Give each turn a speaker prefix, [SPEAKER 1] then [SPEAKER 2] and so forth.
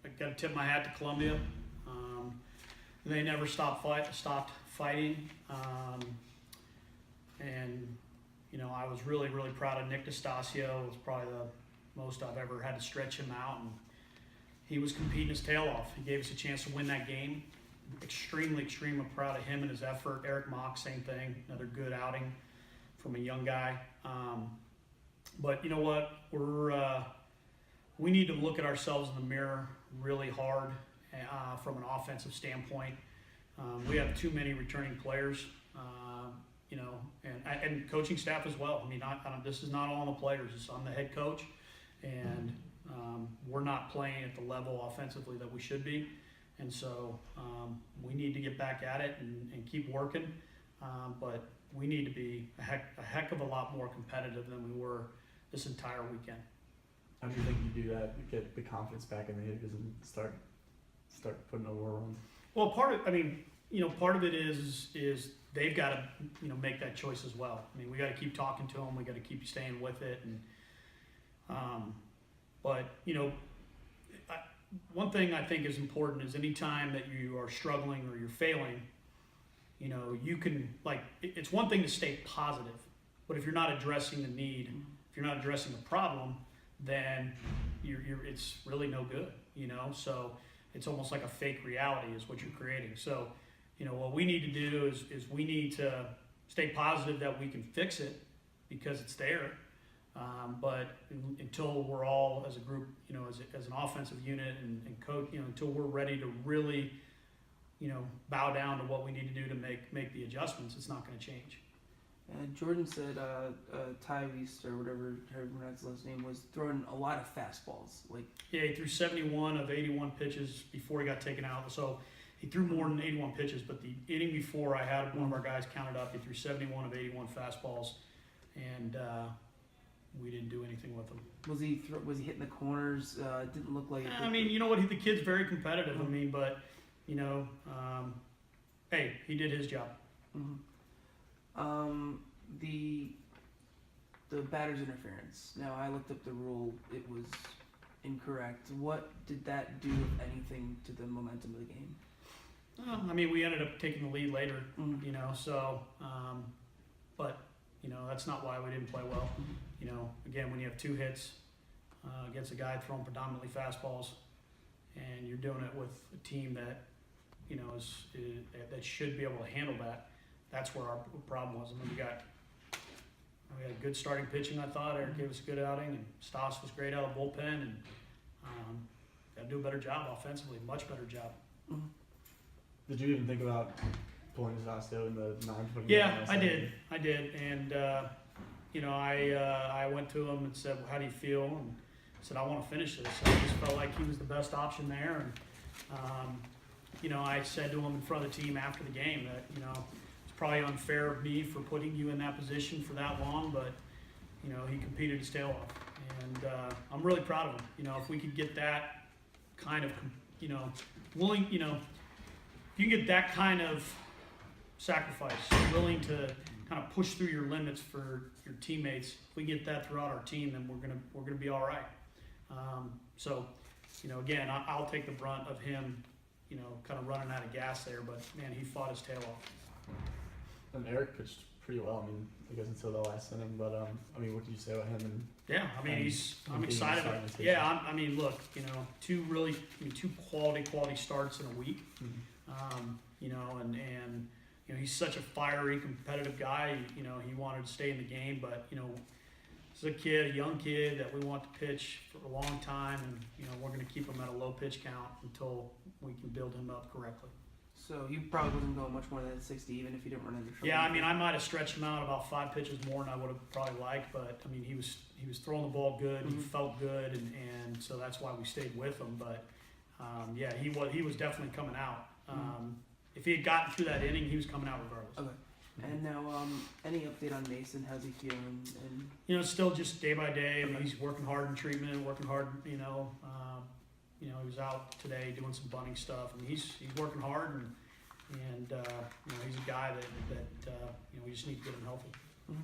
[SPEAKER 1] I got to tip my hat to Columbia. They never stopped fighting. And, you know, I was really, really proud of Nick DeStasio. It was probably the most I've ever had to stretch him out. And he was competing his tail off. He gave us a chance to win that game. Extremely proud of him and his effort. Eric Mock, same thing. Another good outing from a young guy. But you know what? We need to look at ourselves in the mirror really hard from an offensive standpoint. We have too many returning players, you know, and coaching staff as well. I mean, this is not all on the players. It's on the head coach, and we're not playing at the level offensively that we should be. And so we need to get back at it and keep working. But we need to be a heck of a lot more competitive than we were this entire weekend.
[SPEAKER 2] How do you think you do that? Get the confidence back in the hitters and start putting a war runs?
[SPEAKER 1] Well, part of it is they've got to, you know, make that choice as well. I mean, we got to keep talking to them. We got to keep staying with it. And but you know, one thing I think is important is anytime that you are struggling or you're failing, you know, you can, like, it's one thing to stay positive, but if you're not addressing the need, if you're not addressing the problem, then it's really no good, you know. So it's almost like a fake reality is what you're creating. So, you know, what we need to do is we need to stay positive that we can fix it because it's there. But until we're all as a group, you know, as an offensive unit and coach, you know, until we're ready to really, you know, bow down to what we need to do to make the adjustments, it's not going to change.
[SPEAKER 3] Jordan said Ty Weist, or whatever her pronounced last name was, throwing a lot of fastballs. Like,
[SPEAKER 1] yeah, he threw 71 of 81 pitches before he got taken out. So he threw more than 81 pitches, but the inning before, I had one of our guys counted up. He threw 71 of 81 fastballs, and we didn't do anything with them.
[SPEAKER 3] Was he hitting the corners? It didn't look like it.
[SPEAKER 1] I mean, you know what? The kid's very competitive. I mean, but you know, hey, he did his job.
[SPEAKER 3] Mm-hmm. The batter's interference. Now, I looked up the rule. It was incorrect. What did that do, if anything, to the momentum of the game?
[SPEAKER 1] I mean, we ended up taking the lead later,
[SPEAKER 3] Mm-hmm.
[SPEAKER 1] you know, so, but, you know, that's not why we didn't play well.
[SPEAKER 3] Mm-hmm.
[SPEAKER 1] You know, again, when you have two hits against a guy throwing predominantly fastballs, and you're doing it with a team that, you know, that should be able to handle that, that's where our problem was. I mean, we had good starting pitching, I thought. Eric gave us a good outing, and Stas was great out of the bullpen, and got to do a better job offensively, much better job.
[SPEAKER 3] Mm-hmm.
[SPEAKER 2] Did you even think about pulling DeStasio in the nine?
[SPEAKER 1] Yeah, I did, and you know, I went to him and said, well, "How do you feel?" And I said, "I want to finish this." I just felt like he was the best option there, and you know, I said to him in front of the team after the game that, you know, it's probably unfair of me for putting you in that position for that long, but you know, he competed his tail off, and I'm really proud of him. You know, if we could get that kind of, you know, willing, you know, if you can get that kind of sacrifice, willing to kind of push through your limits for your teammates, if we get that throughout our team, then we're gonna be all right. So, you know, again, I'll take the brunt of him, you know, kind of running out of gas there, but man, he fought his tail off.
[SPEAKER 2] And Eric pitched pretty well. I mean, I guess until the last inning, but I mean, what did you say about him? And
[SPEAKER 1] yeah, I mean, I'm excited. I mean, look, you know, two quality starts in a week.
[SPEAKER 2] Mm-hmm.
[SPEAKER 1] You know, and you know, he's such a fiery, competitive guy. You know, he wanted to stay in the game, but you know, this is a young kid that we want to pitch for a long time, and you know, we're going to keep him at a low pitch count until we can build him up correctly.
[SPEAKER 3] So you probably wasn't going much more than 60, even if you didn't run into trouble.
[SPEAKER 1] Yeah, I mean, I might have stretched him out about 5 pitches more than I would have probably liked, but I mean, he was throwing the ball good,
[SPEAKER 3] Mm-hmm.
[SPEAKER 1] he felt good, and so that's why we stayed with him. But yeah, he was definitely coming out. If he had gotten through that inning, he was coming out regardless.
[SPEAKER 3] Okay. And now, any update on Mason? How's he feeling? And
[SPEAKER 1] you know, still just day by day. I mean, he's working hard in treatment, working hard. You know, he was out today doing some bunting stuff, and he's working hard, and you know, he's a guy that you know, we just need to get him healthy.
[SPEAKER 3] Mm-hmm.